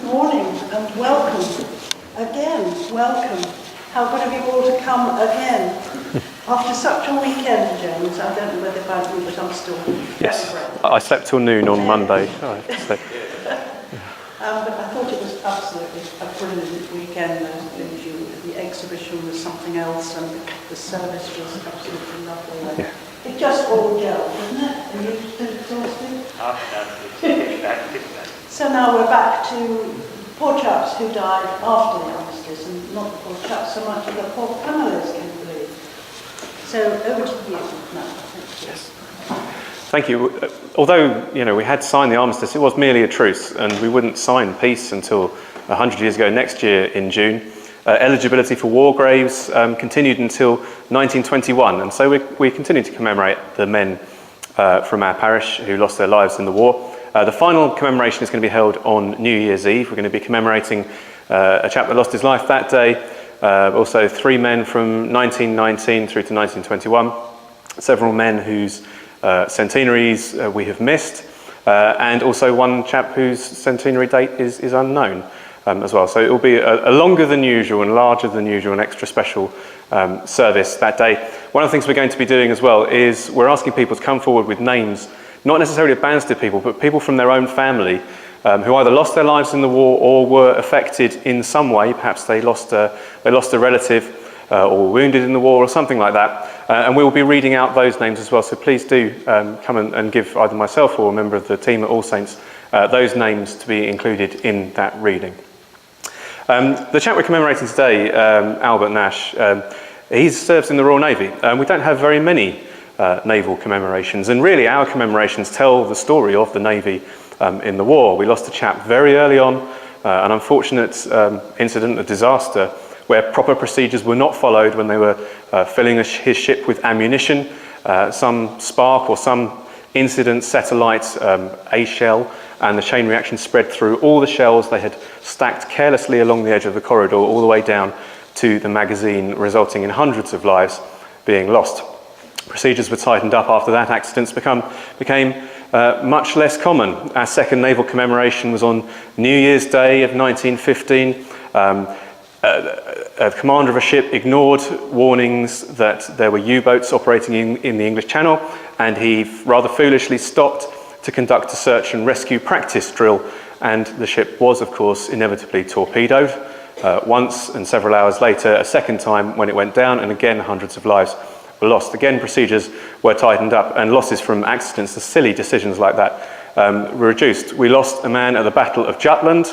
Good morning and welcome. Again, welcome. How good of you all to come again. After such a weekend, James, I don't know whether about you, but I'm still... Yes, I slept till noon on Monday. But I thought it was absolutely a brilliant weekend. The exhibition was something else, and the service was absolutely lovely. Yeah. It just all gelled, didn't it? And you still exhausted? So now we're back to poor chaps who died after the armistice, and not the poor chaps so much as the poor families, can you believe? So over to you now. Yes. Thank you. Although, we had signed the armistice, it was merely a truce, and we wouldn't sign peace until 100 years ago next year in June. Eligibility for war graves continued until 1921, and so we continued to commemorate the men from our parish who lost their lives in the war. The final commemoration is going to be held on New Year's Eve. We're going to be commemorating a chap that lost his life that day, also 3 men from 1919 through to 1921, several men whose centenaries we have missed, and also one chap whose centenary date is unknown as well. So it will be a longer than usual and larger than usual and extra special service that day. One of the things we're going to be doing as well is we're asking people to come forward with names, not necessarily of Banstead people, but people from their own family who either lost their lives in the war or were affected in some way. Perhaps they lost a relative or were wounded in the war or something like that. And we will be reading out those names as well. So please do come and give either myself or a member of the team at All Saints those names to be included in that reading. The chap we're commemorating today, Albert Nash, he serves in the Royal Navy. We don't have very many naval commemorations, and really our commemorations tell the story of the Navy in the war. We lost a chap very early on, an unfortunate incident, a disaster, where proper procedures were not followed when they were filling his ship with ammunition. Some spark or some incident set alight a shell, and the chain reaction spread through all the shells they had stacked carelessly along the edge of the corridor all the way down to the magazine, resulting in hundreds of lives being lost. Procedures were tightened up after that. Accidents became much less common. Our second naval commemoration was on New Year's Day of 1915. A commander of a ship ignored warnings that there were U-boats operating in the English Channel, and he rather foolishly stopped to conduct a search and rescue practice drill, and the ship was, of course, inevitably torpedoed once, and several hours later a second time when it went down, and again hundreds of lives were lost. Again, procedures were tightened up, and losses from accidents, the silly decisions like that, were reduced. We lost a man at the Battle of Jutland.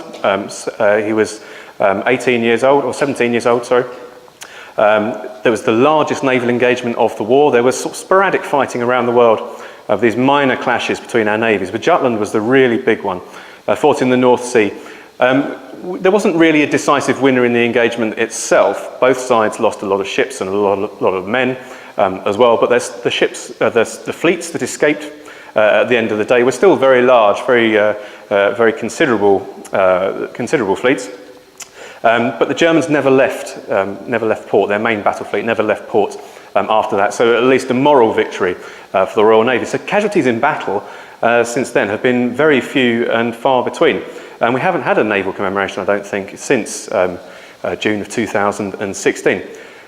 He was 18 years old, or 17 years old, sorry. There was the largest naval engagement of the war. There was sort of sporadic fighting around the world of these minor clashes between our navies, but Jutland was the really big one, fought in the North Sea. There wasn't really a decisive winner in the engagement itself. Both sides lost a lot of ships and a lot of men as well, but there's the ships, the fleets that escaped at the end of the day were still very large, very considerable fleets. But the Germans never left port. Their main battle fleet never left port after that. So at least a moral victory for the Royal Navy. So casualties in battle since then have been very few and far between. And we haven't had a naval commemoration, I don't think, since June of 2016.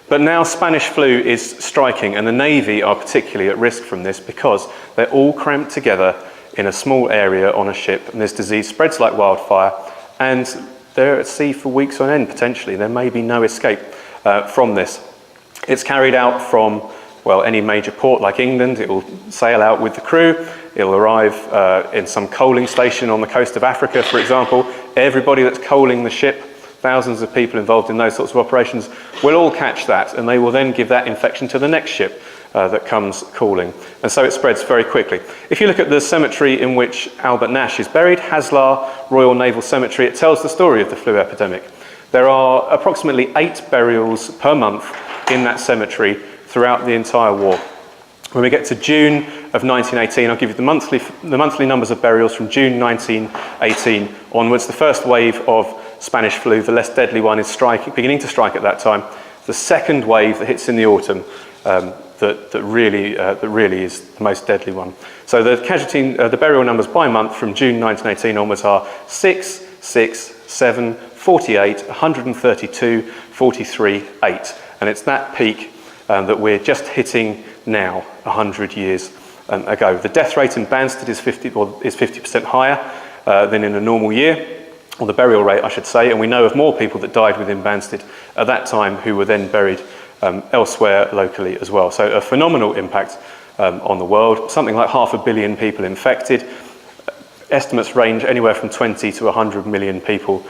But now Spanish flu is striking, and the Navy are particularly at risk from this because they're all cramped together in a small area on a ship, and this disease spreads like wildfire, and they're at sea for weeks on end, potentially. There may be no escape from this. It's carried out from, well, any major port like England. It will sail out with the crew. It'll arrive in some coaling station on the coast of Africa, for example. Everybody that's coaling the ship, thousands of people involved in those sorts of operations, will all catch that, and they will then give that infection to the next ship that comes calling. And so it spreads very quickly. If you look at the cemetery in which Albert Nash is buried, Haslar Royal Naval Cemetery, it tells the story of the flu epidemic. There are approximately 8 burials per month in that cemetery throughout the entire war. When we get to June of 1918, I'll give you the monthly numbers of burials from June 1918 onwards. The first wave of Spanish flu, the less deadly one, is beginning to strike at that time. The second wave that hits in the autumn that really is the most deadly one. So the burial numbers by month from June 1918 onwards are 6, 6, 7, 48, 132, 43, 8. And it's that peak that we're just hitting now, 100 years ago. The death rate in Banstead is 50% higher than in a normal year, or the burial rate, I should say, and we know of more people that died within Banstead at that time who were then buried elsewhere locally as well. So a phenomenal impact on the world. Something like 500 million people infected. Estimates range anywhere from 20 to 100 million people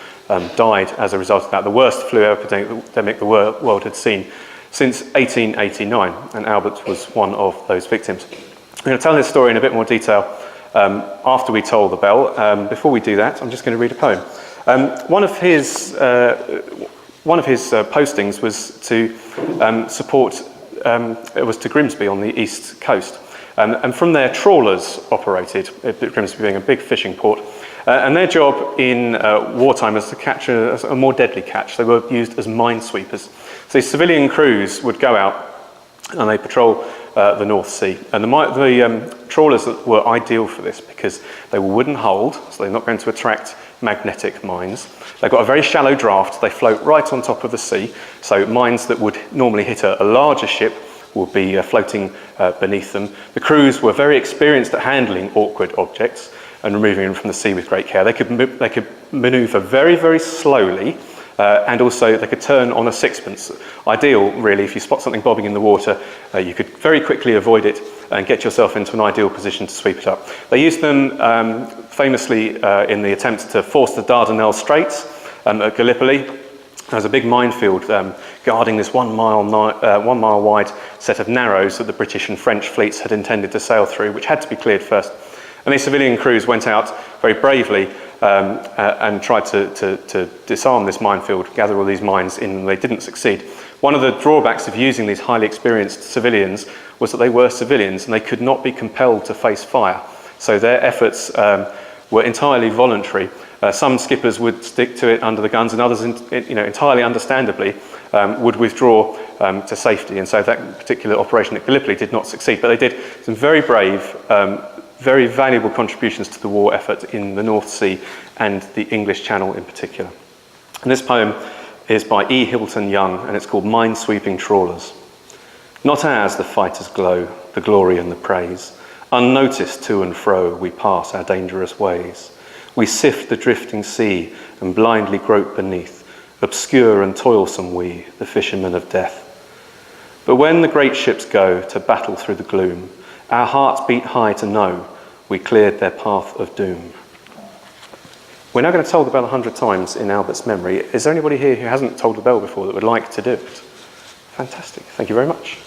died as a result of that. The worst flu epidemic the world had seen since 1889, and Albert was one of those victims. I'm going to tell this story in a bit more detail after we toll the bell. Before we do that, I'm just going to read a poem. One of his postings was to support. It was to Grimsby on the east coast, and from there trawlers operated. Grimsby being a big fishing port, and their job in wartime was to catch a more deadly catch. They were used as minesweepers. So civilian crews would go out and they patrol the North Sea. And the trawlers were ideal for this because they were wooden hulled, so they're not going to attract magnetic mines. They've got a very shallow draft. They float right on top of the sea, so mines that would normally hit a larger ship will be floating beneath them. The crews were very experienced at handling awkward objects and removing them from the sea with great care. They could manoeuvre very, very slowly, and also they could turn on a sixpence. Ideal, really, if you spot something bobbing in the water, you could very quickly avoid it and get yourself into an ideal position to sweep it up. They used them famously in the attempt to force the Dardanelles Straits at Gallipoli. There was a big minefield guarding this 1 mile wide set of narrows that the British and French fleets had intended to sail through, which had to be cleared first. And these civilian crews went out very bravely and tried to disarm this minefield, gather all these mines in, and they didn't succeed. One of the drawbacks of using these highly experienced civilians was that they were civilians and they could not be compelled to face fire. So their efforts were entirely voluntary. Some skippers would stick to it under the guns, and others, entirely understandably, would withdraw to safety. And so that particular operation at Gallipoli did not succeed. But they did some very brave, very valuable contributions to the war effort in the North Sea and the English Channel in particular. And this poem is by E. Hilton Young, and it's called Minesweeping Trawlers. Not ours the fighter's glow, the glory and the praise. Unnoticed to and fro we pass our dangerous ways. We sift the drifting sea and blindly grope beneath, obscure and toilsome we, the fishermen of death. But when the great ships go to battle through the gloom, our hearts beat high to know we cleared their path of doom. We're now going to toll the bell 100 times in Albert's memory. Is there anybody here who hasn't tolled the bell before that would like to do it? Fantastic. Thank you very much.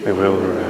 We will remember.